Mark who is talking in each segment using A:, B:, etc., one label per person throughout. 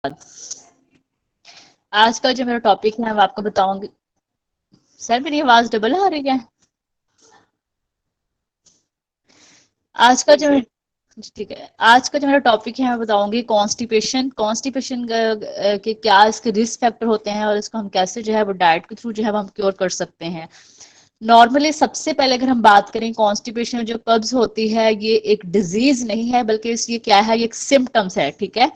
A: आज का जो मेरा टॉपिक है मैं आपको बताऊंगी। सर मेरी आवाज डबल आ रही है? आज का जो ठीक है, आज का जो मेरा टॉपिक है मैं बताऊंगी कॉन्स्टिपेशन। कॉन्स्टिपेशन के क्या इसके रिस्क फैक्टर होते हैं और इसको हम कैसे जो है वो डाइट के थ्रू जो है वो हम क्योर कर सकते हैं। नॉर्मली सबसे पहले अगर हम बात करें कॉन्स्टिपेशन जो कब्ज होती है, ये एक डिजीज नहीं है बल्कि ये क्या है, ये एक सिम्टम्स है। ठीक है,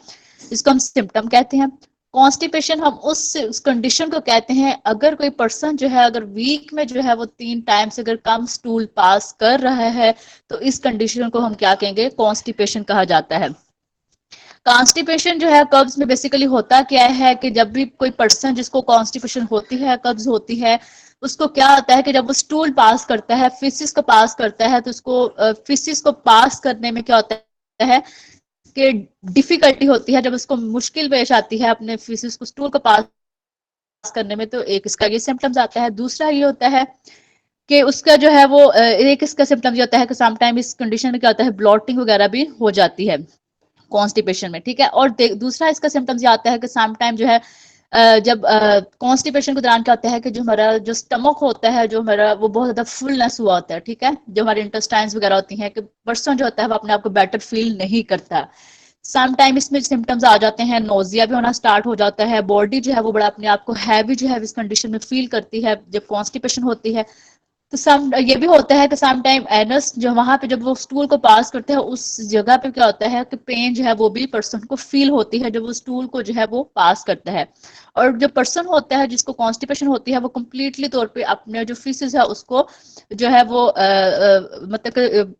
A: इसको हम सिम्टम कहते हैं। कॉन्स्टिपेशन हम उस कंडीशन को कहते हैं अगर कोई पर्सन जो है अगर वीक में जो है वो 3 टाइम से अगर कम स्टूल पास कर रहा है तो इस कंडीशन को हम क्या कहेंगे, कॉन्स्टिपेशन कहा जाता है। कॉन्स्टिपेशन जो है कब्ज में बेसिकली होता क्या है कि जब भी कोई पर्सन जिसको कॉन्स्टिपेशन होती है, कब्ज होती है, उसको क्या होता है कि जब वो स्टूल पास करता है, फिसिस को पास करता है, तो उसको फिसिस को पास करने में क्या होता है कि डिफिकल्टी होती है। जब उसको मुश्किल पेश आती है अपने फिसिस को स्टूल को पास करने में, तो एक इसका ये सिम्टम्स आता है। दूसरा ये होता है कि उसका जो है वो एक इसका सिम्टम ये होता है कि समटाइम इस कंडीशन में क्या होता है, ब्लॉटिंग वगैरह भी हो जाती है कॉन्स्टिपेशन में। ठीक है, और दूसरा इसका सिम्टम्स ये आता है कि सम टाइम जो है जब कॉन्स्टिपेशन के दौरान क्या होता है कि जो हमारा जो स्टमक होता है, जो हमारा वो बहुत ज्यादा फुलनेस हुआ होता है। ठीक है, जो हमारे इंटेस्टाइन्स वगैरह होती हैं कि पर्सन जो होता है वो अपने आप को बेटर फील नहीं करता। सम टाइम इसमें सिम्टम्स आ जाते हैं, नोजिया भी होना स्टार्ट हो जाता है, बॉडी जो है वो बड़ा अपने आप को हैवी जो है इस कंडीशन में फील करती है जब कॉन्स्टिपेशन होती है। तो सम ये भी होता है कि सम टाइम एनस जो वहां पे जब वो स्टूल को पास करते हैं उस जगह पे क्या होता है कि पेन जो है वो भी पर्सन को फील होती है जब वो स्टूल को जो है वो पास करता है। और जो पर्सन होता है जिसको कॉन्स्टिपेशन होती है वो कंप्लीटली तौर पे अपने जो फीसेस है उसको जो है वो मतलब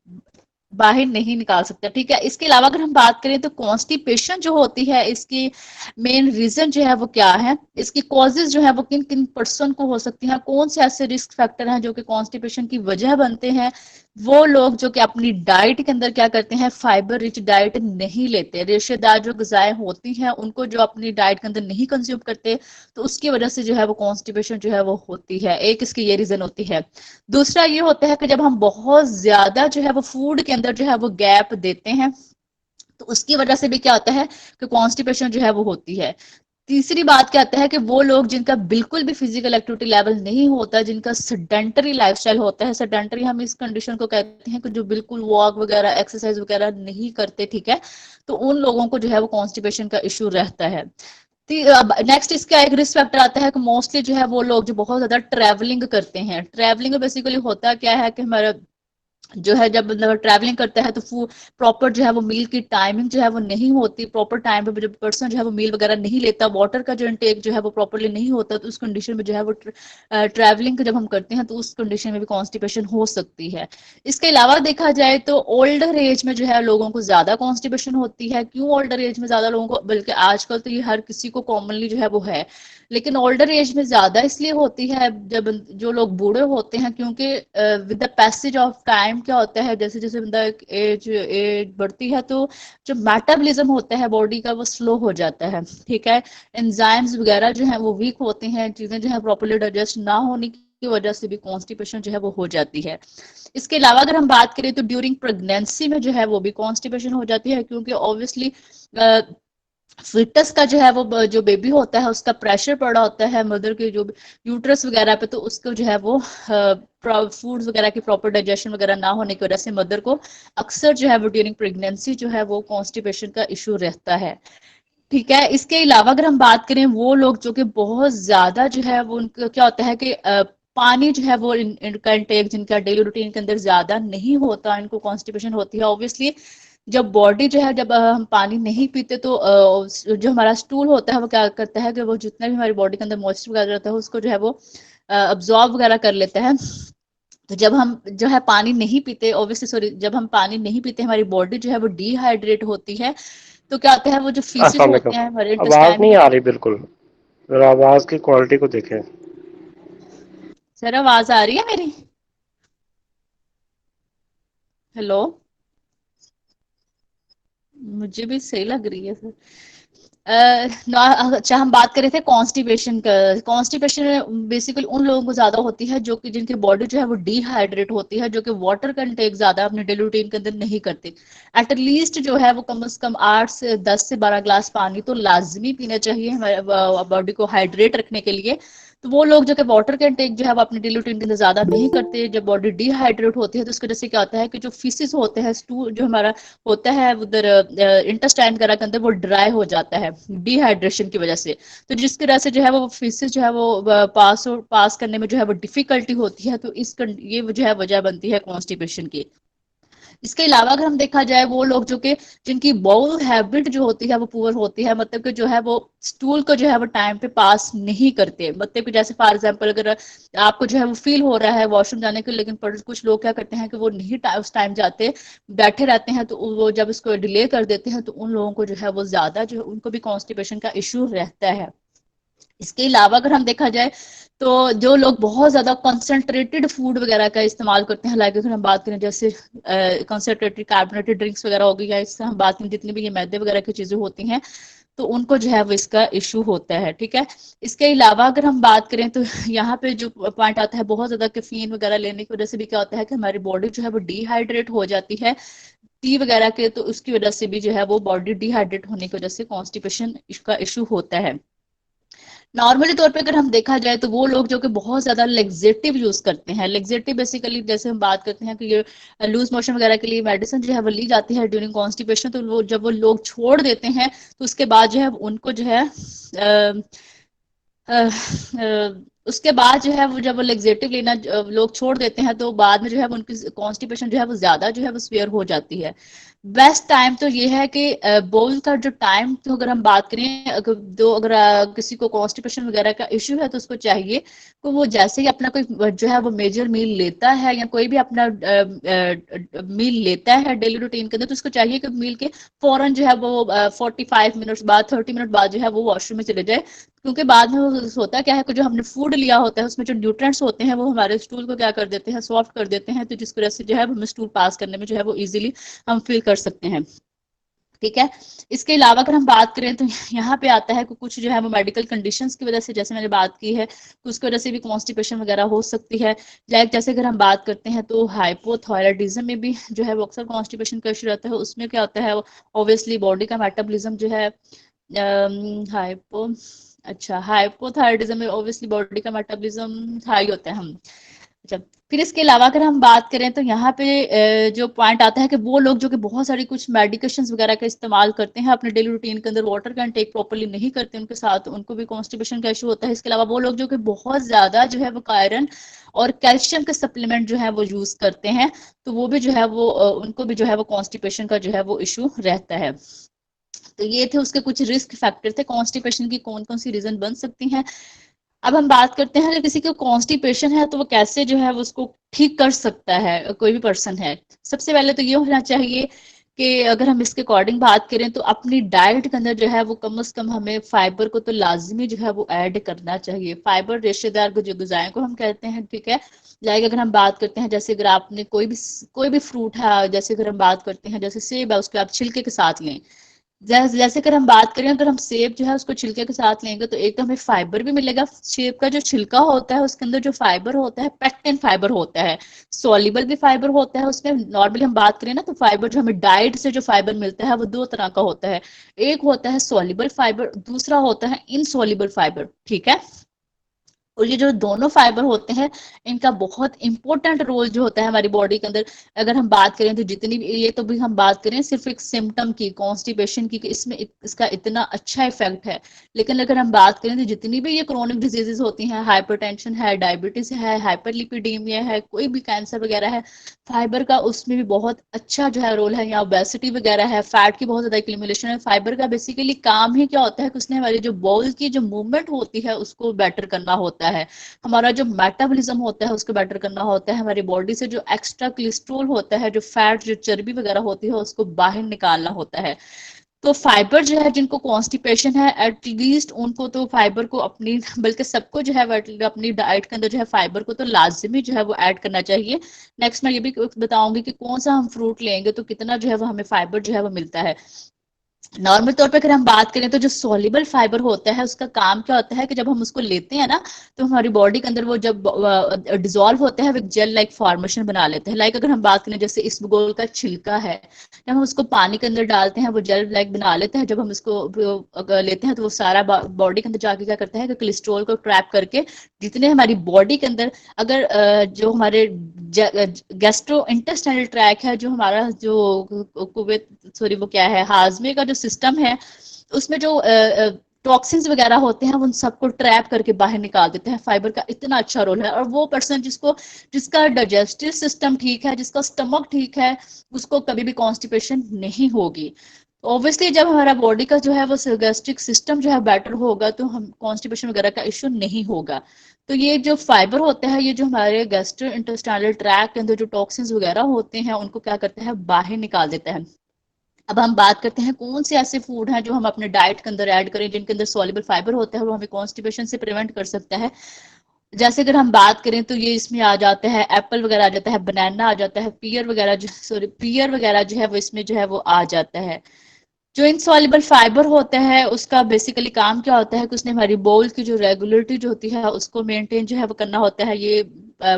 A: बाहर नहीं निकाल सकता। ठीक है, इसके अलावा अगर हम बात करें तो कॉन्स्टिपेशन जो होती है इसकी मेन रीजन जो है वो क्या है, इसकी कॉजेज जो है वो किन किन पर्सन को हो सकती हैं, कौन से ऐसे रिस्क फैक्टर हैं जो कि कॉन्स्टिपेशन की वजह बनते हैं। वो लोग जो कि अपनी डाइट के अंदर क्या करते हैं, फाइबर रिच डाइट नहीं लेते, रेशेदार जो गजाएं होती हैं उनको जो अपनी डाइट के अंदर नहीं कंज्यूम करते, तो उसकी वजह से जो है वो कॉन्स्टिपेशन जो है वो होती है। एक इसकी ये रीजन होती है। दूसरा ये होता है कि जब हम बहुत ज्यादा जो है वो फूड के अंदर जो है वो गैप देते हैं, तो उसकी वजह से भी क्या होता है कि कॉन्स्टिपेशन जो है वो होती है। तीसरी बात क्या आता है कि वो लोग जिनका बिल्कुल भी फिजिकल एक्टिविटी लेवल नहीं होता, जिनका सेडेंटरी लाइफस्टाइल होता है, सेडेंटरी हम इस कंडीशन को कहते हैं कि जो बिल्कुल वॉक वगैरह एक्सरसाइज वगैरह नहीं करते। ठीक है, तो उन लोगों को जो है वो कॉन्स्टिपेशन का इशू रहता है। नेक्स्ट इसका एक रिस्क फैक्टर आता है कि मोस्टली जो है वो लोग जो बहुत ज्यादा ट्रैवलिंग करते हैं। ट्रैवलिंग में बेसिकली होता क्या है कि हमारा जो है जब मतलब ट्रैवलिंग करता है तो प्रॉपर जो है वो मील की टाइमिंग जो है वो नहीं होती, प्रॉपर टाइम पे जब पर्सन जो है वो मील वगैरह नहीं लेता, वाटर का जो इनटेक जो है वो प्रॉपरली नहीं होता, तो उस कंडीशन में जो है वो ट्रैवलिंग जब हम करते हैं तो उस कंडीशन में भी कॉन्स्टिपेशन हो सकती है। इसके अलावा देखा जाए तो ओल्डर एज में जो है लोगों को ज्यादा कॉन्स्टिपेशन होती है। क्यों ओल्डर एज में ज्यादा लोगों को, बल्कि आजकल तो ये हर किसी को कॉमनली जो है वो है, लेकिन ओल्डर एज में ज्यादा इसलिए होती है जब जो लोग बूढ़े होते हैं, क्योंकि with the passage of time क्या होता है, जैसे जैसे बंदा एज एज बढ़ती है तो जो मेटाबॉलिज्म होता है बॉडी का वो स्लो हो जाता है। ठीक है, एंजाइम्स वगैरह जो है वो वीक होते हैं, चीजें जो है प्रॉपर्ली डाइजेस्ट ना होने की वजह से भी कॉन्स्टिपेशन जो है वो हो जाती है। इसके अलावा अगर हम बात करें तो ड्यूरिंग प्रेगनेंसी में जो है वो भी कॉन्स्टिपेशन हो जाती है, क्योंकि ऑब्वियसली फिटस का जो है वो जो बेबी होता है उसका प्रेशर पड़ा होता है मदर के जो यूट्रस वगैरह पे, तो उसको जो है वो फूड्स वगैरह की प्रॉपर डाइजेशन वगैरह ना होने की वजह से मदर को अक्सर जो है वो ड्यूरिंग प्रेगनेंसी जो है वो कॉन्स्टिपेशन का इशू रहता है। ठीक है, इसके अलावा अगर हम बात करें वो लोग जो कि बहुत ज्यादा जो है वो उनका क्या होता है कि पानी जो है वो इनका इंटेक जिनका डेली रूटीन के अंदर ज्यादा नहीं होता, इनको कॉन्स्टिपेशन होती है। ऑब्वियसली जब बॉडी जो है जब हम पानी नहीं पीते तो जो हमारा स्टूल होता है वो क्या करता है कि वो जितना भी हमारी बॉडी के अंदर मॉइस्चर वगैरह रहता है उसको जो है वो अब्जॉर्ब वगैरह कर लेता है। तो जब हम जो है पानी नहीं पीते, ऑब्वियसली सॉरी, जब हम पानी नहीं पीते हमारी बॉडी जो है वो डिहाइड्रेट होती है, तो क्या होता है वो जो फीसिस
B: अस्सलाम
A: होते
B: वालेकुम।
A: हैं हमारे
B: आवाज
A: इंटेस्टाइन
B: नहीं
A: में।
B: आ रही बिल्कुल। जरा आवाज की क्वालिटी को देखें।
A: सर आवाज आ रही है मेरी? हेलो, मुझे भी सही लग रही है सर। अच्छा, हम बात कर रहे थे कॉन्स्टिपेशन का। कॉन्स्टिपेशन बेसिकली उन लोगों को ज्यादा होती है जो कि जिनकी बॉडी जो है वो डिहाइड्रेट होती है, जो कि वाटर कंटेक ज्यादा अपने डेली रूटीन के अंदर नहीं करते। एटलीस्ट जो है वो कम से कम 8 से 10 से 12 ग्लास पानी तो लाजमी पीना चाहिए हमारे बॉडी को हाइड्रेट रखने के लिए। तो वो लोग जो कि वाटर का इंटेक जो है वो अपने डेली रूटीन के अंदर ज्यादा नहीं करते, जब बॉडी डिहाइड्रेट होती है तो उसकी वजह से क्या होता है कि जो फीसिस होते हैं, स्टूल जो हमारा होता है उधर इंटेस्टाइन वगैरह के अंदर, वो ड्राई हो जाता है डिहाइड्रेशन की वजह से। तो जिसकी वजह से जो है वो फीसिस जो है वो पास करने में जो है वो डिफिकल्टी होती है। तो ये जो है वजह बनती है कॉन्स्टिपेशन की। इसके अलावा अगर हम देखा जाए, वो लोग जो कि जिनकी बाउल हैबिट जो होती है वो पुअर होती है, मतलब कि जो है वो स्टूल को जो है वो टाइम पे पास नहीं करते। मतलब कि जैसे फॉर एग्जांपल अगर आपको जो है वो फील हो रहा है वॉशरूम जाने के, लेकिन पर कुछ लोग क्या करते हैं कि वो नहीं उस टाइम जाते, बैठे रहते हैं, तो वो जब इसको डिले कर देते हैं तो उन लोगों को जो है वो ज्यादा जो है उनको भी कॉन्स्टिपेशन का इश्यू रहता है। इसके अलावा अगर हम देखा जाए तो जो लोग बहुत ज्यादा कंसंट्रेटेड फूड वगैरह का इस्तेमाल करते हैं, लाइक अगर हम बात करें जैसे कंसंट्रेटेड कार्बोनेटेड ड्रिंक्स वगैरह हो गई, या इससे हम बात करें जितनी भी ये मैदे वगैरह की चीजें होती हैं, तो उनको जो है वो इसका इशू होता है। ठीक है। इसके अलावा अगर हम बात करें तो यहाँ पे जो पॉइंट आता है, बहुत ज्यादा कैफीन वगैरह लेने की वजह से भी क्या होता है कि हमारी बॉडी जो है वो डिहाइड्रेट हो जाती है टी वगैरह के, तो उसकी वजह से भी जो है वो बॉडी डिहाइड्रेट होने की वजह से कॉन्स्टिपेशन का इशू होता है। नॉर्मली तौर पे अगर हम देखा जाए तो वो लोग जो कि बहुत ज्यादा लेग्जेटिव यूज करते हैं, लेग्जेटिव बेसिकली जैसे हम बात करते हैं कि ये लूज मोशन वगैरह के लिए मेडिसिन जो है वो ली जाती है ड्यूरिंग कॉन्स्टिपेशन, तो वो जब वो लोग छोड़ देते हैं तो उसके बाद जो है उनको जो है अ, उसके बाद जो है वो जब वो लेग्जेटिव लेना लोग छोड़ देते हैं, तो बाद में जो है वो उनकी कॉन्स्टिपेशन जो है वो ज्यादा जो है वो स्वेयर हो जाती है। बेस्ट टाइम तो ये है कि बोल का जो टाइम, तो अगर हम बात करें, अगर किसी को कॉन्स्टिपेशन वगैरह का इश्यू है तो उसको चाहिए तो वो जैसे ही अपना कोई जो है वो मेजर मील लेता है, या कोई भी अपना मील लेता है डेली रूटीन के अंदर, तो उसको चाहिए कि मील के फौरन जो है वो 45 मिनट्स बाद, 30 मिनट बाद जो है वो वॉशरूम में चले जाए। क्योंकि बाद में होता क्या है कि जो हमने फूड लिया होता है उसमें जो न्यूट्रिएंट्स होते हैं वो हमारे स्टूल को क्या कर देते हैं, सॉफ्ट कर देते हैं, तो जिसकी वजह से जो है हमें स्टूल पास करने में जो है वो इजीली हम फील कर सकते हैं। ठीक है। इसके अलावा अगर हम बात करें तो यहाँ पे आता है कि कुछ जो है वो मेडिकल कंडीशंस की वजह से, जैसे मैंने बात की है, तो उसकी वजह से भी कॉन्स्टिपेशन वगैरह हो सकती है। लाइक जैसे अगर हम बात करते हैं तो हाइपोथायराइडिज्म में भी जो है वो अक्सर कॉन्स्टिपेशन का इशू रहता है। उसमें क्या होता है, ऑब्वियसली बॉडी का मेटाबॉलिज्म जो है हाइपो अच्छा हाइपोथायराइडिज्म में ऑब्वियसली बॉडी का मेटाबॉलिज्म हाई होता है। हम अच्छा, फिर इसके अलावा अगर हम बात करें तो यहाँ पे जो पॉइंट आता है कि वो लोग जो कि बहुत सारी कुछ मेडिकेशंस वगैरह का इस्तेमाल करते हैं अपने डेली रूटीन के अंदर, वाटर का इंटेक प्रॉपर्ली नहीं करते, उनके साथ उनको भी कॉन्स्टिपेशन का इशू होता है। इसके अलावा वो लोग जो कि बहुत ज्यादा जो है वो आयरन और कैल्शियम के सप्लीमेंट जो है वो यूज करते हैं, तो वो भी जो है वो उनको भी जो है वो कॉन्स्टिपेशन का जो है वो इशू रहता है। तो ये थे उसके कुछ रिस्क फैक्टर थे कॉन्स्टिपेशन की, कौन कौन सी रीजन बन सकती हैं। अब हम बात करते हैं, अगर किसी को कॉन्स्टिपेशन है तो वो कैसे जो है वो उसको ठीक कर सकता है, कोई भी पर्सन है। सबसे पहले तो ये होना चाहिए कि अगर हम इसके अकॉर्डिंग बात करें तो अपनी डाइट के अंदर जो है वो कम से कम हमें फाइबर को तो लाजमी जो है वो ऐड करना चाहिए। फाइबर रेशेदार जो गुजाएं को हम कहते हैं। ठीक है। लाइक अगर हम बात करते हैं, जैसे अगर आपने कोई भी फ्रूट है, जैसे अगर हम बात करते हैं जैसे सेब है, उसको आप छिलके के साथ लें। जैसे अगर हम बात करें, अगर हम सेब जो है उसको छिलके के साथ लेंगे तो एक तो हमें फाइबर भी मिलेगा। सेब का जो छिलका होता है उसके अंदर जो फाइबर होता है पेक्टिन फाइबर होता है, सॉल्युबल भी फाइबर होता है उसमें। नॉर्मली हम बात करें ना तो फाइबर जो हमें डाइट से जो फाइबर मिलता है वो दो तरह का होता है। एक होता है सॉल्युबल फाइबर, दूसरा होता है इनसॉल्युबल फाइबर। ठीक है। और ये जो दोनों फाइबर होते हैं, इनका बहुत इंपॉर्टेंट रोल जो होता है हमारी बॉडी के अंदर। अगर हम बात करें तो जितनी भी, ये तो भी हम बात करें सिर्फ एक सिम्टम की, कॉन्स्टिपेशन की, कि इसमें इसका इतना अच्छा इफेक्ट है। लेकिन अगर हम बात करें तो जितनी भी ये क्रोनिक डिजीजेस होती हैं, हाइपरटेंशन है, डायबिटीज है, हाइपरलिपिडीमिया है, कोई भी कैंसर वगैरह है, फाइबर का उसमें भी बहुत अच्छा जो है रोल है। या ओबेसिटी वगैरह है, फैट की बहुत ज्यादा एक्यूमुलेशन है, फाइबर का बेसिकली काम ही क्या होता है कि उसने हमारी जो बॉल की जो मूवमेंट होती है उसको बेटर करना होता है, हमारा जो मेटाबॉलिज्म होता है उसको बेटर करना होता है, हमारी बॉडी से जो एक्स्ट्रा कोलेस्ट्रॉल होता है, जो फैट जो चर्बी वगैरह होती है उसको बाहर निकालना होता है। तो फाइबर जो है जिनको कॉन्स्टिपेशन है, एटलीस्ट उनको तो फाइबर को अपनी, बल्कि सबको जो है अपनी डाइट के अंदर जो है फाइबर को तो लाजमी जो है वो ऐड करना चाहिए। नेक्स्ट मैं ये भी बताऊंगी कि कौन सा हम फ्रूट लेंगे तो कितना जो है वो हमें फाइबर जो है वो मिलता है। नॉर्मल तौर पे अगर हम बात करें तो जो सॉल्युबल फाइबर होता है उसका काम क्या होता है कि जब हम उसको लेते हैं ना तो हमारी बॉडी के अंदर वो जब डिसॉल्व होता है वो जेल लाइक फॉर्मेशन बना लेते हैं। लाइक अगर हम बात करें जैसे इसबगोल का छिलका है, जब हम उसको पानी के अंदर डालते हैं वो जेल लाइक बना लेते हैं। जब हम इसको अगर लेते हैं तो वो सारा बॉडी के अंदर जाके क्या करता है कि कोलेस्ट्रॉल को ट्रैप करके जितने हमारी बॉडी के अंदर अगर जो हमारे गैस्ट्रो इंटेस्टाइनल ट्रैक है, जो हमारा जो कुवेत सॉरी वो क्या है हाजमे का जो सिस्टम है, उसमें जो टॉक्सिन्स वगैरह होते हैं उन सबको ट्रैप करके बाहर निकाल देते हैं। फाइबर का इतना अच्छा रोल है। और वो पर्सन जिसका डाइजेस्टिव सिस्टम ठीक है, जिसका स्टमक ठीक है, उसको कभी भी कॉन्स्टिपेशन नहीं होगी। ऑब्वियसली जब हमारा बॉडी का जो है वो गैस्ट्रिक सिस्टम जो है बेटर होगा तो हम कॉन्स्टिपेशन वगैरह का इश्यू नहीं होगा। तो ये जो फाइबर होता है ये जो हमारे गैस्ट्रो इंटेस्टाइनल ट्रैक के अंदर जो टॉक्सिन्स वगैरह होते हैं उनको क्या करता है बाहर निकाल देता है। अब हम बात करते हैं कौन से ऐसे फूड हैं जो हम अपने डाइट के अंदर ऐड करें जिनके अंदर सॉल्युबल फाइबर होता है, वो हमें कॉन्स्टिपेशन से प्रिवेंट कर सकता है। जैसे अगर हम बात करें तो ये इसमें आ जाता है एप्पल वगैरह आ जाता है, बनाना आ जाता है, पियर वगैरह जो सॉरी पियर वगैरह जो है वो इसमें जो है वो आ जाता है। जो इनसॉल्युबल फाइबर होता है उसका बेसिकली काम क्या होता है कि उसने हमारी बोल की जो रेगुलरिटी जो होती है उसको मेंटेन जो है वो करना होता है। ये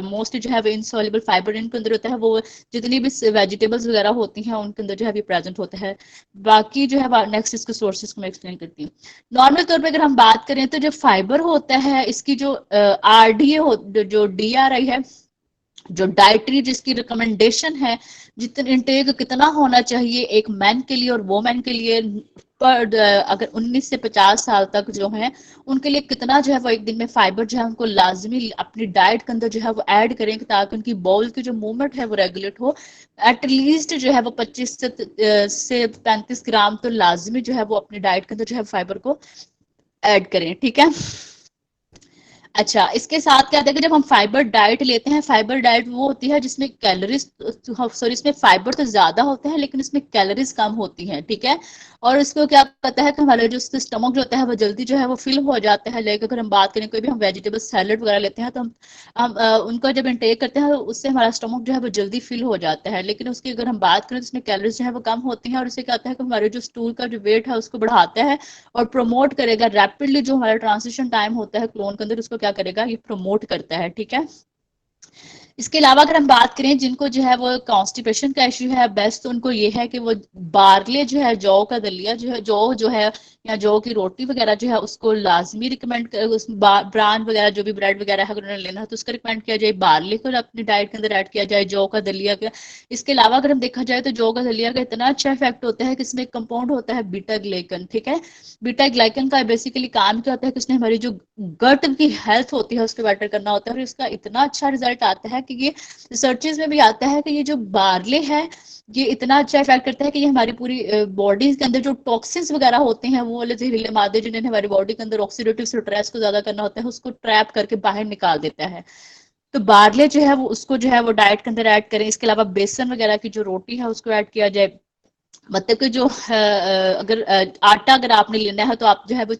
A: मोस्टली जो है वो इनसॉल्युबल फाइबर इनके अंदर होता है, वो जितनी भी वेजिटेबल्स वगैरह होती हैं उनके अंदर जो है ये प्रेजेंट होता है। बाकी जो है नेक्स्ट इसके सोर्सेज को मैं एक्सप्लेन करती हूँ। नॉर्मल तौर पे अगर हम बात करें तो जो फाइबर होता है इसकी जो आरडीए जो डीआरआई है, जो डाइटरी जिसकी रिकमेंडेशन है जितना इंटेक कितना होना चाहिए एक मैन के लिए और वोमेन के लिए, पर अगर 19 से 50 साल तक जो है उनके लिए कितना जो है वो एक दिन में फाइबर जो है उनको लाजमी अपनी डाइट के अंदर जो है वो ऐड करें ताकि उनकी बाउल की जो मूवमेंट है वो रेगुलेट हो। एटलीस्ट जो है वो 25 से 35 ग्राम तो लाजमी जो है वो अपनी डाइट के अंदर जो है फाइबर को ऐड करें। ठीक है। अच्छा, इसके साथ क्या देखिए जब हम फाइबर डाइट लेते हैं, फाइबर डाइट वो होती है जिसमें कैलोरीज सॉरी इसमें फाइबर तो ज्यादा होते हैं लेकिन इसमें कैलोरीज कम होती हैं। ठीक है। और इसको क्या कहता है कि हमारा जो स्टमक जो होता है वो जल्दी जो है वो फिल हो जाता है। लेकिन अगर हम बात करें कोई भी हम वेजिटेबल सैलेड वगैरह लेते हैं तो हम उनका जब इंटेक करते हैं तो उससे हमारा स्टमक जो है वो जल्दी फिल हो जाता है। लेकिन उसकी अगर हम बात करें तो उसमें कैलोरीज जो है वो कम होती हैं और इससे क्या होता है कि हमारे जो स्टूल का जो वेट है उसको बढ़ाता है और प्रमोट करेगा रैपिडली। जो हमारा ट्रांसिशन टाइम होता है क्लोन के अंदर उसको क्या करेगा ये प्रमोट करता है। ठीक है। इसके अलावा अगर हम बात करें जिनको जो है वो कॉन्स्टिपेशन का इश्यू है, बेस्ट तो उनको ये है कि वो बार्ले जो है जौ का दलिया जो है या जौ की रोटी वगैरह जो है उसको लाजमी रिकमेंड कर, उस ब्रांड वगैरह जो भी ब्रेड वगैरह है अगर उन्होंने लेना है तो उसका रिकमेंड किया जाए। बार्ले को अपनी डाइट के अंदर ऐड किया जाए, जौ का दलिया का। इसके अलावा अगर हम देखा जाए तो जौ का दलिया का इतना अच्छा इफेक्ट होता है कि इसमें एक कंपाउंड होता है बीटा ग्लाइकन। ठीक है। बीटा ग्लाइकन का बेसिकली काम क्या होता है कि उसने हमारी जो गट की हेल्थ होती है उसको बेटर करना होता है और इसका इतना अच्छा रिजल्ट आता है कि ये रिसर्चेज में भी आता है कि ये जो बार्ले है ये इतना अच्छा इफेक्ट करता है कि ये हमारी पूरी बॉडी के अंदर जो टॉक्सिन्स वगैरह होते हैं वो वाले जहरीले मादे जिन्हें हमारी बॉडी के अंदर ऑक्सीडेटिव स्ट्रेस को ज्यादा करना होता है उसको ट्रैप करके बाहर निकाल देता है। तो बार्ले जो है वो उसको जो है वो डाइट के अंदर ऐड करें। इसके अलावा बेसन वगैरह की जो रोटी है उसको ऐड किया जाए। मतलब कि जो अगर आटा अगर आपने लेना है तो आप जो है वो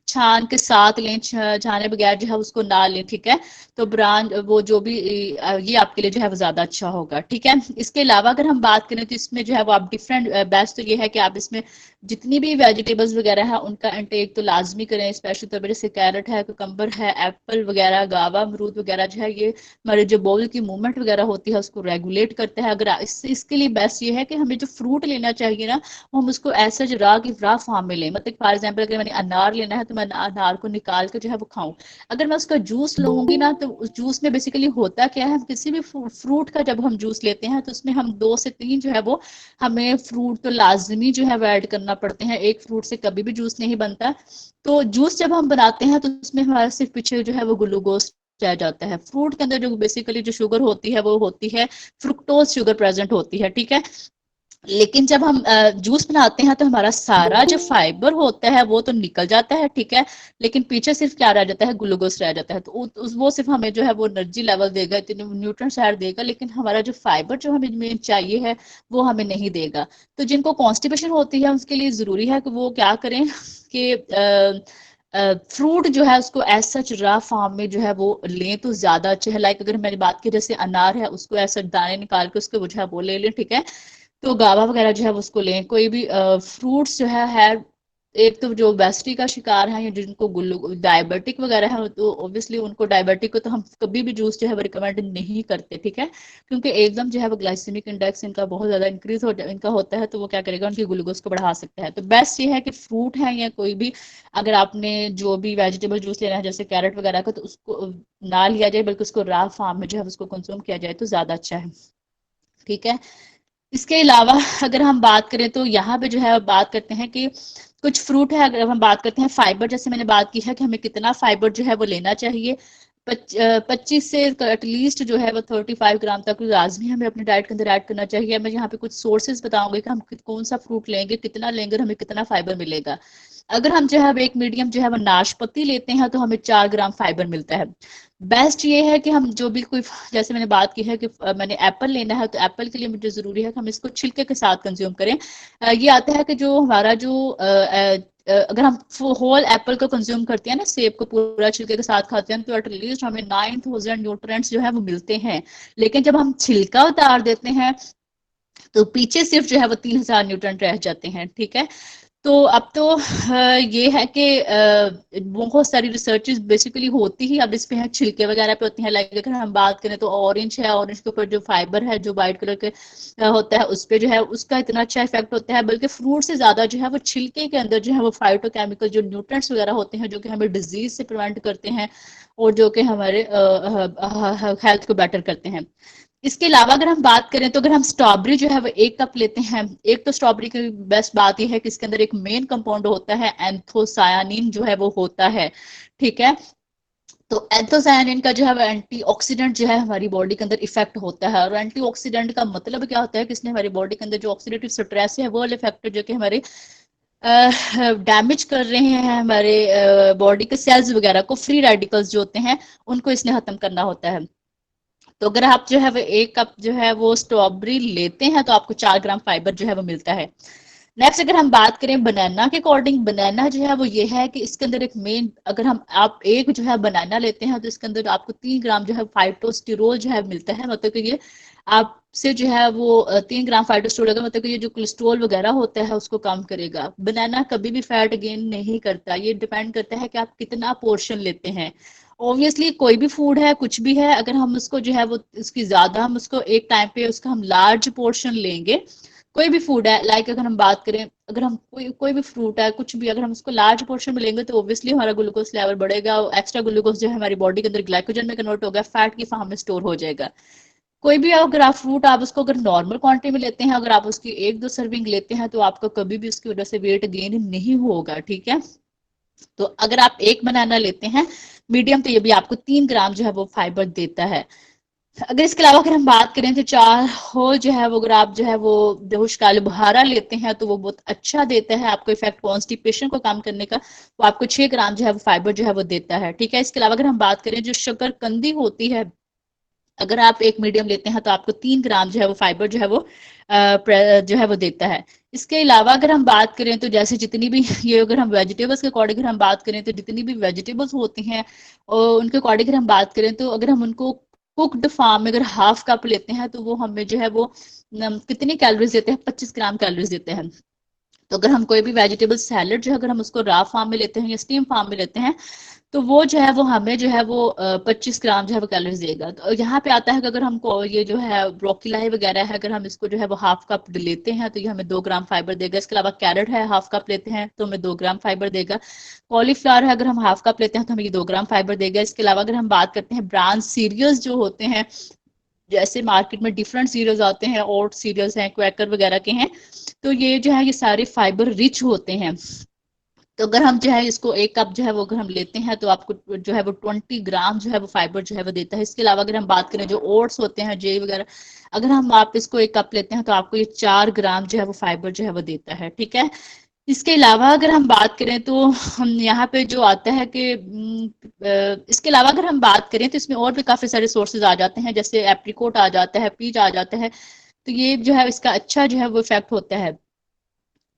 A: छान के साथ लें, छाने बगैर जो है उसको ना लें। ठीक है। तो ब्रांड वो जो भी ये आपके लिए जो है वो ज्यादा अच्छा होगा। ठीक है। इसके अलावा अगर हम बात करें तो इसमें जो है वो आप डिफरेंट बेस्ट तो ये है कि आप इसमें जितनी भी वेजिटेबल्स वगैरह है उनका इंटेक तो लाजमी करें। स्पेशल तौर पर जैसे कैरेट है, कुकम्बर है, एप्पल वगैरह, गावा अमरूद वगैरह जो है ये हमारे जो बोल की मूवमेंट वगैरह होती है उसको रेगुलेट करता है। अगर इसके लिए बेस्ट ये है कि हमें जो फ्रूट लेना चाहिए ना वो हम उसको ऐसा जो रा की रा फॉर्म में लें। मतलब फॉर एग्जाम्पल अगर मैंने अनार लेना है तो मैं अनार को निकाल के जो है वो खाऊं। अगर मैं उसका जूस लूंगी ना तो उस जूस में बेसिकली होता क्या है, हम किसी भी फ्रूट का जब हम जूस लेते हैं तो उसमें हम 2 से 3 जो है वो हमें फ्रूट तो लाजमी जो है वो ऐड करना पड़ते हैं। एक फ्रूट से कभी भी जूस नहीं बनता। तो जूस जब हम बनाते हैं तो उसमें हमारा सिर्फ पीछे जो है वो ग्लूकोज रह जाता है। फ्रूट के अंदर जो बेसिकली जो शुगर होती है वो होती है फ्रुक्टोज शुगर प्रेजेंट होती है। ठीक है। लेकिन जब हम जूस बनाते हैं तो हमारा सारा जो फाइबर होता है वो तो निकल जाता है। ठीक है। लेकिन पीछे सिर्फ क्या रह जाता है, ग्लूकोज रह जाता है। तो वो सिर्फ हमें जो है वो एनर्जी लेवल देगा, इतने न्यूट्रिएंट्स ऐड देगा, लेकिन हमारा जो फाइबर जो हमें चाहिए है वो हमें नहीं देगा। तो जिनको कॉन्स्टिपेशन होती है उसके लिए जरूरी है कि वो क्या करें कि फ्रूट जो है उसको एज सच रा फॉर्म में जो है वो लें तो ज्यादा अच्छे है। लाइक अगर मैंने बात की जैसे अनार है उसको ऐसा दाने निकाल के उसके जो है वो ले लें। ठीक है। तो गावा वगैरह जो है वो उसको लें। कोई भी फ्रूट्स जो है एक तो जो ओबेसिटी का शिकार है या जिनको डायबिटिक वगैरह है तो ऑब्वियसली उनको डायबिटिक को तो हम कभी भी जूस जो है वो रिकमेंड नहीं करते, ठीक है, क्योंकि एकदम जो है वो ग्लाइसेमिक इंडेक्स इनका बहुत ज्यादा इंक्रीज इनका होता है, तो वो क्या करेगा, उनकी ग्लूकोज को बढ़ा सकता है। तो बेस्ट ये है कि फ्रूट है या कोई भी, अगर आपने जो भी वेजिटेबल जूस लेना है जैसे कैरेट वगैरह का, तो उसको ना लिया जाए बल्कि उसको रॉ फॉर्म में जो है उसको कंज्यूम किया जाए तो ज्यादा अच्छा है, ठीक है। इसके अलावा अगर हम बात करें तो यहाँ पे जो है बात करते हैं कि कुछ फ्रूट है, अगर हम बात करते हैं फाइबर, जैसे मैंने बात की है कि हमें कितना फाइबर जो है वो लेना चाहिए, 25 से एटलीस्ट जो है वो 35 ग्राम तक लाजमी हमें अपनी डाइट के अंदर ऐड करना चाहिए। मैं यहाँ पे कुछ सोर्सेज बताऊंगी कि हम कौन सा फ्रूट लेंगे, कितना लेंगे और हमें कितना फाइबर मिलेगा। अगर हम जो है एक मीडियम जो है वो नाशपाती लेते हैं तो हमें 4 ग्राम फाइबर मिलता है। बेस्ट ये है कि हम जो भी कोई, जैसे मैंने बात की है कि मैंने एप्पल लेना है तो एप्पल के लिए मुझे जरूरी है कि हम इसको छिलके के साथ कंज्यूम करें। ये आता है कि जो हमारा जो अगर हम होल एप्पल को कंज्यूम करते हैं ना, सेब को पूरा छिलके के साथ खाते हैं, तो एटलीस्ट हमें 9000 न्यूट्रिएंट्स जो है वो मिलते हैं। लेकिन जब हम छिलका उतार देते हैं तो पीछे सिर्फ जो है वो 3000 न्यूट्रिएंट रह जाते हैं, ठीक है। तो अब तो ये है कि बहुत सारी रिसर्चेस बेसिकली होती ही अब इस पे है, छिलके वगैरह पे होती हैं। लाइक अगर हम बात करें तो ऑरेंज है, ऑरेंज के ऊपर जो फाइबर है जो वाइट कलर के होता है उस पे जो है उसका इतना अच्छा इफेक्ट होता है, बल्कि फ्रूट से ज्यादा जो है वो छिलके के अंदर जो है वो फाइटोकेमिकल जो न्यूट्रिएंट्स वगैरह होते हैं जो कि हमें डिजीज से प्रिवेंट करते हैं और जो कि हमारे हेल्थ को बेटर करते हैं। इसके अलावा अगर हम बात करें तो अगर हम स्ट्रॉबेरी जो है वो 1 कप लेते हैं, एक तो स्ट्रॉबेरी की बेस्ट बात यह है कि इसके अंदर एक मेन कंपाउंड होता है एंथोसायानिन जो है वो होता है, ठीक है। तो एंथोसायानिन का जो है वो एंटीऑक्सीडेंट जो है हमारी बॉडी के अंदर इफेक्ट होता है। और एंटीऑक्सीडेंट का मतलब क्या होता है कि इसने हमारी बॉडी के अंदर जो ऑक्सीडेटिव स्ट्रेस है वो वाले फैक्टर जो कि हमारे डैमेज कर रहे हैं हमारे बॉडी के सेल्स वगैरह को, फ्री रेडिकल्स जो होते हैं उनको इसने खत्म करना होता है। तो अगर आप जो है वो 1 कप जो है वो स्ट्रॉबेरी लेते हैं तो आपको 4 ग्राम फाइबर जो है वो मिलता है। नेक्स्ट अगर हम बात करें बनाना के अकॉर्डिंग, बनाना जो है वो ये है कि इसके अंदर एक मेन, अगर हम आप एक जो है बनाना लेते हैं तो इसके अंदर आपको 3 ग्राम जो है फाइटोस्टिरोल जो है मिलता है। मतलब कि ये आपसे जो है वो 3 ग्राम फाइटोस्टिरोल होगा, मतलब कि ये जो कोलेस्ट्रोल वगैरह होता है उसको कम करेगा। बनाना कभी भी फैट गेन नहीं करता, ये डिपेंड करता है कि आप कितना पोर्शन लेते हैं। ऑब्वियसली कोई भी फूड है, कुछ भी है, अगर हम उसको जो है वो उसकी ज्यादा, हम उसको एक टाइम पे उसका हम लार्ज पोर्शन लेंगे, कोई भी फूड है, लाइक अगर हम बात करें, अगर हम कोई भी फ्रूट है, कुछ भी अगर हम उसको लार्ज पोर्शन में लेंगे तो ऑब्वियसली हमारा ग्लूकोज लेवल बढ़ेगा, एक्स्ट्रा ग्लूकोज जो है हमारी बॉडी के अंदर ग्लाइकोजन में कन्वर्ट होगा, फैट की फॉर्म में स्टोर हो जाएगा। कोई भी अगर आप फ्रूट आप उसको अगर नॉर्मल क्वांटिटी में लेते हैं, अगर आप उसकी 1-2 सर्विंग लेते हैं तो आपका कभी भी उसकी वजह से वेट गेन नहीं होगा, ठीक है। तो अगर आप एक बनाना लेते हैं मीडियम, तो ये भी आपको 3 ग्राम जो है वो फाइबर देता है। अगर इसके अलावा अगर हम बात करें तो चार हो जो है वो, अगर आप जो है वो बेहोश काले बुहारा लेते हैं तो वो बहुत अच्छा देता है आपको इफेक्ट कॉन्स्टिपेशन को कम करने का, वो आपको 6 ग्राम जो है वो फाइबर जो है वो देता है, ठीक है। इसके अलावा अगर हम बात करें जो शकरकंदी होती है, अगर आप एक मीडियम लेते हैं तो आपको 3 ग्राम जो है वो फाइबर जो है वो जो है वो देता है। इसके अलावा अगर हम बात करें तो जैसे जितनी भी ये, अगर हम वेजिटेबल्स के अकॉर्डिंग अगर हम बात करें तो जितनी भी वेजिटेबल्स होती हैं और उनके अकॉर्डिंग अगर हम बात करें तो अगर हम उनको कुक्ड फॉर्म में अगर हाफ कप लेते हैं तो वो हमें जो है वो कितनी कैलोरीज देते हैं, 25 ग्राम कैलोरीज देते हैं। तो अगर हम कोई भी वेजिटेबल सैलेड जो है अगर हम उसको रॉ फॉर्म में लेते हैं या स्टीम फॉर्म में लेते हैं तो वो जो है वो हमें जो है वो 25 ग्राम जो है वो कैलोरीज देगा। तो यहाँ पे आता है कि अगर हमको ये जो है ब्रोकीलाई वगैरह है, अगर हम इसको जो है वो हाफ कप लेते हैं तो ये हमें 2 ग्राम फाइबर देगा। इसके अलावा कैरेट है, हाफ कप लेते हैं तो हमें 2 ग्राम फाइबर देगा। कॉलीफ्लावर है, अगर हम हाफ कप लेते हैं तो हमें ये 2 ग्राम फाइबर देगा। इसके अलावा अगर हम बात करते हैं ब्राउन सीरियल्स जो होते हैं, जैसे मार्केट में डिफरेंट सीरियल्स आते हैं, ओट सीरियल्स हैं, क्वैकर वगैरह के हैं, तो ये जो है ये सारे फाइबर रिच होते हैं। तो अगर हम जो है इसको 1 कप जो है वो अगर हम लेते हैं तो आपको जो है वो 20 ग्राम जो है वो फाइबर जो है वो देता है। इसके अलावा अगर हम बात करें जो ओट्स होते हैं, जे वगैरह, अगर हम आप इसको 1 कप लेते हैं तो आपको ये 4 ग्राम जो है वो फाइबर जो है वो देता है, ठीक है। इसके अलावा अगर हम बात करें तो हम यहाँ पे जो आता है कि इसके अलावा अगर हम बात करें तो इसमें और भी काफी सारे सोर्सेज आ जाते हैं, जैसे एप्रिकोट आ जाता है, पीच आ जाता है, तो ये जो है इसका अच्छा जो है वो इफेक्ट होता है।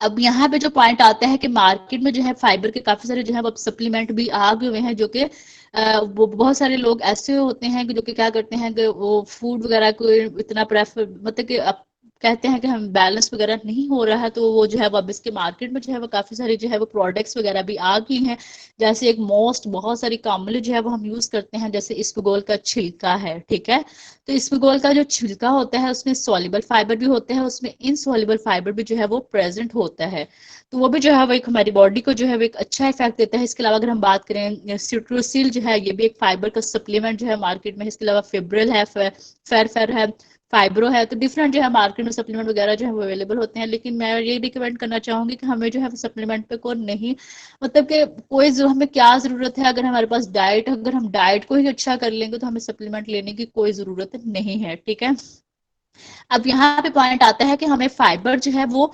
A: अब यहाँ पे जो पॉइंट आता है कि मार्केट में जो है फाइबर के काफी सारे जो है वो सप्लीमेंट भी आ गए हुए हैं, जो कि वो बहुत सारे लोग ऐसे होते हैं कि जो कि क्या करते हैं कि वो फूड वगैरह को इतना प्रेफर, मतलब कि कहते हैं कि हम बैलेंस वगैरह नहीं हो रहा है, तो वो जो है वो अब इसके मार्केट में जो है वो काफ़ी सारी जो है वो प्रोडक्ट्स वगैरह भी आ गई हैं। जैसे एक मोस्ट बहुत सारी कॉमनली जो है वो हम यूज़ करते हैं, जैसे इसबगोल का छिलका है, ठीक है। तो इसबगोल का जो छिलका होता है उसमें सॉल्युबल फाइबर भी होते हैं, उसमें इनसॉल्युबल फाइबर भी जो है वो प्रेजेंट होता है। तो वो भी जो है वो एक हमारी बॉडी को जो है वो एक अच्छा इफेक्ट देता है। इसके अलावा अगर हम बात करें सिट्रोसिल जो है, ये भी एक फाइबर का सप्लीमेंट जो है मार्केट में। इसके अलावा फिब्रिल है, फेर है, फाइब्रो है। तो डिफरेंट जो है मार्केट में सप्लीमेंट वगैरह जो है वो अवेलेबल होते हैं, लेकिन मैं ये रिकमेंड करना चाहूंगी कि हमें जो है सप्लीमेंट पे को नहीं, मतलब कि कोई हमें क्या ज़रूरत है, अगर हमारे पास डाइट, अगर हम डाइट को ही अच्छा कर लेंगे तो हमें सप्लीमेंट लेने की कोई ज़रूरत नहीं है, ठीक है। अब यहाँ पे पॉइंट आता है कि हमें फाइबर जो है वो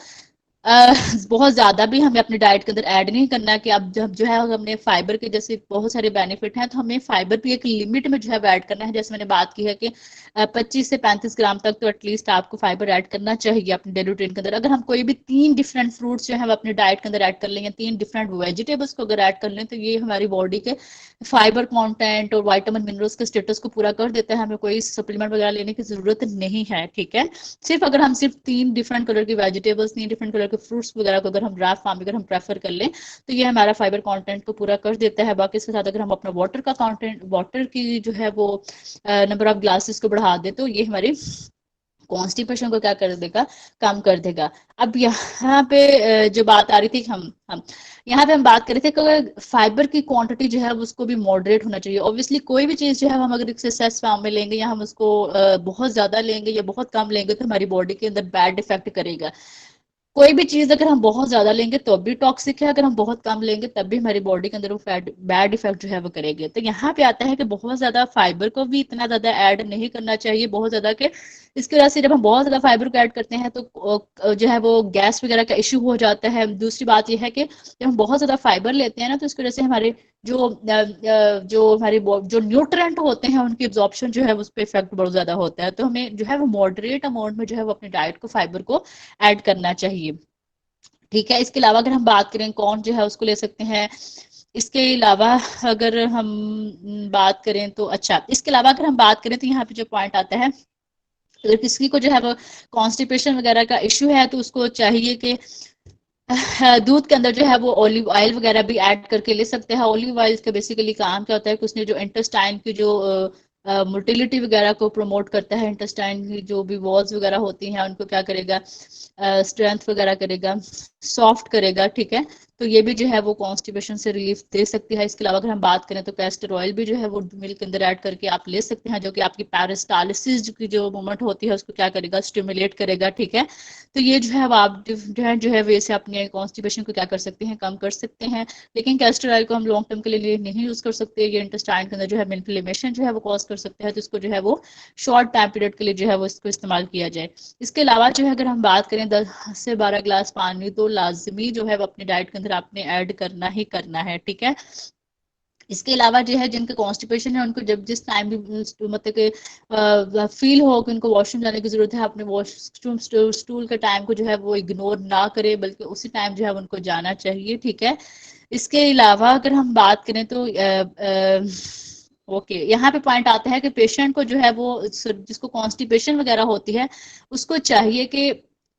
A: बहुत ज़्यादा भी हमें अपनी डाइट के अंदर ऐड नहीं करना, कि अब जब जो है हमने फाइबर के जैसे बहुत सारे बेनिफिट हैं, तो हमें फाइबर भी एक लिमिट में जो है ऐड करना है। जैसे मैंने बात की है कि 25 से 35 ग्राम तक तो एटलीस्ट आपको फाइबर ऐड करना चाहिए अपने डेली रूटीन के अंदर। अगर हम कोई भी 3 डिफरेंट फ्रूट्स जो है अपनी डाइट के अंदर ऐड कर लें, या 3 डिफरेंट वेजिटेबल्स को अगर ऐड कर लें, तो ये हमारी बॉडी के फाइबर कंटेंट और विटामिन मिनरल्स के स्टेटस को पूरा कर देता है। हमें कोई सप्लीमेंट वगैरह लेने की ज़रूरत नहीं है, ठीक है। सिर्फ अगर हम सिर्फ 3 डिफरेंट कलर की वेजिटेबल्स, 3 डिफरेंट कलर के फ्रूट्स वगैरह को अगर हम ड्राई फार्म अगर हम प्रेफर कर लें, तो ये हमारा फाइबर कंटेंट को पूरा कर देता है। बाकी इसके साथ अगर हम अपना वाटर का कंटेंट, वाटर की जो है वो नंबर ऑफ ग्लासेस को बढ़ा दे, तो ये हमारी कॉन्स्टिपेशन को क्या कर देगा, कम कर देगा। अब यहाँ पे जो बात आ रही थी, हम यहाँ पे हम बात कर रहे थे कि फाइबर की क्वांटिटी जो है उसको भी मॉडरेट होना चाहिए। ऑब्वियसली कोई भी चीज़ जो है हम अगर एक्सेस फॉर्म में लेंगे, या हम उसको बहुत ज़्यादा लेंगे या बहुत कम लेंगे, तो हमारी बॉडी के अंदर बैड इफेक्ट करेगा। कोई भी चीज़ अगर हम बहुत ज़्यादा लेंगे तो भी टॉक्सिक है, अगर हम बहुत कम लेंगे तब भी हमारी बॉडी के अंदर वो बैड इफेक्ट जो है वो करेंगे। तो यहाँ पे आता है कि बहुत ज़्यादा फाइबर को भी इतना ज़्यादा ऐड नहीं करना चाहिए, बहुत ज़्यादा के इसकी वजह से जब हम बहुत ज़्यादा फाइबर को ऐड करते हैं तो जो है वो गैस वगैरह का इशू हो जाता है। दूसरी बात यह है कि जब हम बहुत ज़्यादा फाइबर लेते हैं ना, तो इसकी वजह से हमारे जो न्यूट्रेंट होते हैं उनकी एब्जॉर्प्शन जो है उस पर इफेक्ट बहुत ज़्यादा होता है। तो हमें जो है वो मॉडरेट अमाउंट में जो है वो अपनी डाइट को फाइबर को ऐड करना चाहिए, ठीक है। इसके अलावा अगर हम बात करें कौन जो है उसको ले सकते हैं, इसके अलावा अगर हम बात करें तो अच्छा, इसके अलावा अगर हम बात करें तो यहाँ पे जो पॉइंट आता है, अगर किसी को जो है वो कॉन्स्टिपेशन वगैरह का इश्यू है, तो उसको चाहिए कि दूध के अंदर जो है वो ऑलिव ऑयल वगैरह भी ऐड करके ले सकते हैं। ऑलिव ऑयल का बेसिकली काम क्या होता है कि उसने जो इंटेस्टाइन की जो मोटिलिटी वगैरह को प्रमोट करता है, इंटेस्टाइन की जो भी वॉल्स वगैरह होती हैं उनको क्या करेगा, स्ट्रेंथ वगैरह करेगा, सॉफ्ट करेगा, ठीक है। तो ये भी जो है वो कॉन्स्टिपेशन से रिलीफ दे सकती है। इसके अलावा अगर हम बात करें तो कैस्टर ऑयल भी जो है वो मिल्क के अंदर ऐड करके आप ले सकते हैं, जो कि आपकी पेरिस्टालिसिस की जो मूवमेंट होती है उसको क्या करेगा, स्टिमुलेट करेगा, ठीक है। तो ये जो है वो आप जो है वैसे अपने कॉन्स्टिपेशन को क्या कर सकते हैं, कम कर सकते हैं। लेकिन कैस्टर ऑयल को हम लॉन्ग टर्म के लिए नहीं यूज कर सकते, ये इंटेस्टाइन के अंदर जो है इन्फ्लेमेशन जो है वो कॉज कर सकते हैं। तो इसको जो है वो शॉर्ट टाइम पीरियड के लिए जो है वो इसको इस्तेमाल किया जाए। इसके अलावा जो है अगर हम बात करें 10 से 12 ग्लास पानी तो लाजमी जो है वो अपनी डाइट के अंदर आपने ऐड करना ही करना है, ठीक है। इसके अलावा जो है जिनका कॉन्स्टिपेशन है उनको जब जिस टाइम भी मतलब कि फील हो कि उनको वॉशरूम जाने की जरूरत है, अपने वॉशरूम स्टूल के टाइम को जो है वो इग्नोर ना करे, बल्कि उसी टाइम जो है उनको जाना चाहिए, ठीक है। इसके अलावा अगर हम बात करें तो ओके, यहाँ पे पॉइंट आता है कि पेशेंट को जो है वो जिसको कॉन्स्टिपेशन वगैरह होती है उसको चाहिए कि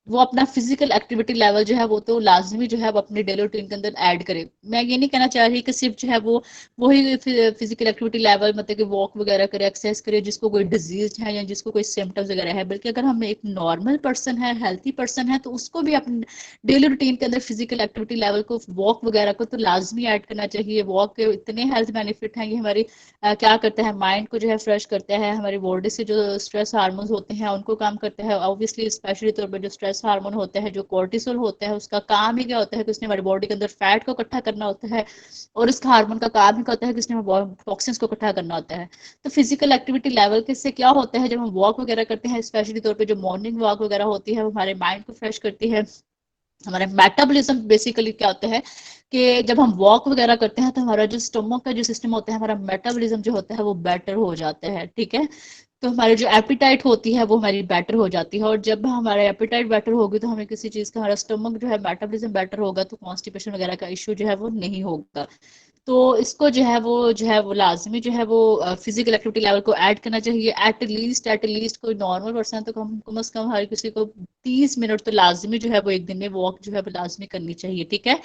A: वो अपना फिजिकल एक्टिविटी लेवल जो है वो तो लाजमी जो है वो अपने डेली रूटीन के अंदर ऐड करे। मैं ये नहीं कहना चाह रही कि सिर्फ जो है वो वही फिजिकल एक्टिविटी लेवल मतलब कि वॉक वगैरह करे, एक्सरसाइज करे जिसको कोई डिजीज है या जिसको कोई सिम्टम्स वगैरह है, बल्कि अगर हम एक नॉर्मल पर्सन है, हेल्थी पर्सन है, तो उसको भी अपने डेली रूटीन के अंदर फिजिकल एक्टिविटी लेवल को, वॉक वगैरह को तो लाजमी ऐड करना चाहिए। वॉक के इतने हेल्थ बेनिफिट हैं, ये हमारी क्या करता है, माइंड को जो है फ्रेश करता है, हमारी बॉडी से जो स्ट्रेस हार्मोन्स होते हैं उनको कम करता है। ऑब्वियसली स्पेशली तौर पर जो स्ट्रेस हार्मोन होता है, जो कोर्टिसोल होता है, उसका काम ही क्या होता है कि उसने हमारी बॉडी के अंदर फैट को इकट्ठा करना होता है, और इसका हार्मोन का काम ही क्या होता है कि उसने टॉक्सिन्स को इकट्ठा करना होता है। तो फिजिकल एक्टिविटी लेवल के से क्या होता है, जब हम वॉक वगैरह करते हैं, स्पेशली तौर पर जो मॉर्निंग वॉक वगैरह होती है, वो हमारे माइंड को फ्रेश करती है। हमारा मेटाबॉलिज्म बेसिकली क्या होता है कि जब हम वॉक वगैरह करते हैं तो हमारा जो स्टमक का जो सिस्टम होता है, हमारा मेटाबॉलिज्म जो होता है वो बेटर हो जाता है, ठीक है। तो हमारी जो एपिटाइट होती है वो हमारी बेटर हो जाती है, और जब हमारा एपिटाइट बेटर होगी तो हमें किसी चीज़ का, हमारा स्टमक जो है मेटाबॉलिज्म बेटर होगा, तो कॉन्स्टिपेशन वगैरह का इशू जो है वो नहीं होगा। तो इसको जो है वो लाजमी जो है वो फिजिकल एक्टिविटी लेवल को ऐड करना चाहिए। एट लीस्ट कोई नॉर्मल पर्सन तो कम से कम हर किसी को 30 मिनट तो लाजमी जो है वो एक दिन में वॉक जो है वो लाजमी करनी चाहिए, ठीक है।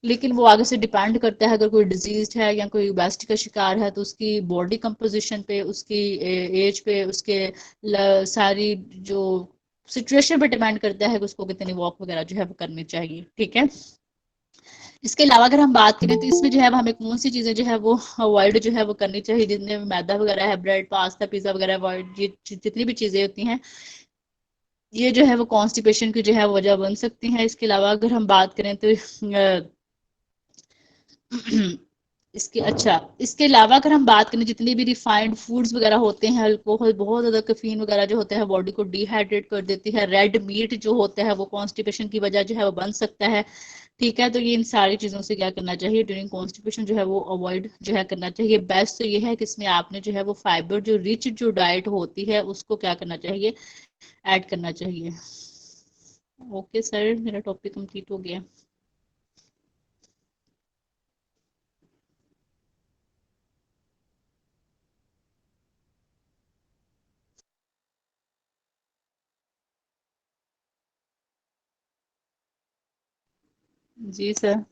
A: लेकिन वो आगे से डिपेंड करता है, अगर कोई डिजीज है या कोई ओबेसिटी का शिकार है तो उसकी बॉडी कंपोजिशन पे, उसकी एज पे, उसके सारी जो सिचुएशन पे डिपेंड करता है कि उसको कितनी वॉक वगैरह जो है वो करनी चाहिए, ठीक है। इसके अलावा अगर हम बात करें तो इसमें जो है हमें कौन सी चीजें जो है वो अवॉइड जो है वो करनी चाहिए, जितने मैदा वगैरह है, ब्रेड, पास्ता, पिज्जा वगैरह अवॉइड, ये जितनी भी चीजें होती हैं ये जो है वो कॉन्स्टिपेशन की जो है वजह बन सकती हैं। इसके अलावा अगर हम बात करें तो इसके अलावा अगर हम बात करें, जितने भी रिफाइंड फूड्स वगैरह होते हैं, अल्कोहल, बहुत ज्यादा कैफीन वगैरह जो होता है बॉडी को डिहाइड्रेट कर देती है। रेड मीट जो होता है वो कॉन्स्टिपेशन की वजह जो है वो बन सकता है, ठीक है। तो ये इन सारी चीजों से क्या करना चाहिए ड्यूरिंग कॉन्स्टिपेशन जो है वो अवॉइड जो है करना चाहिए। बेस्ट तो ये है कि इसमें आपने जो है वो फाइबर जो रिच जो डाइट होती है उसको क्या करना चाहिए, ऐड करना चाहिए। ओके सर, मेरा टॉपिक कंप्लीट हो गया। जी सर।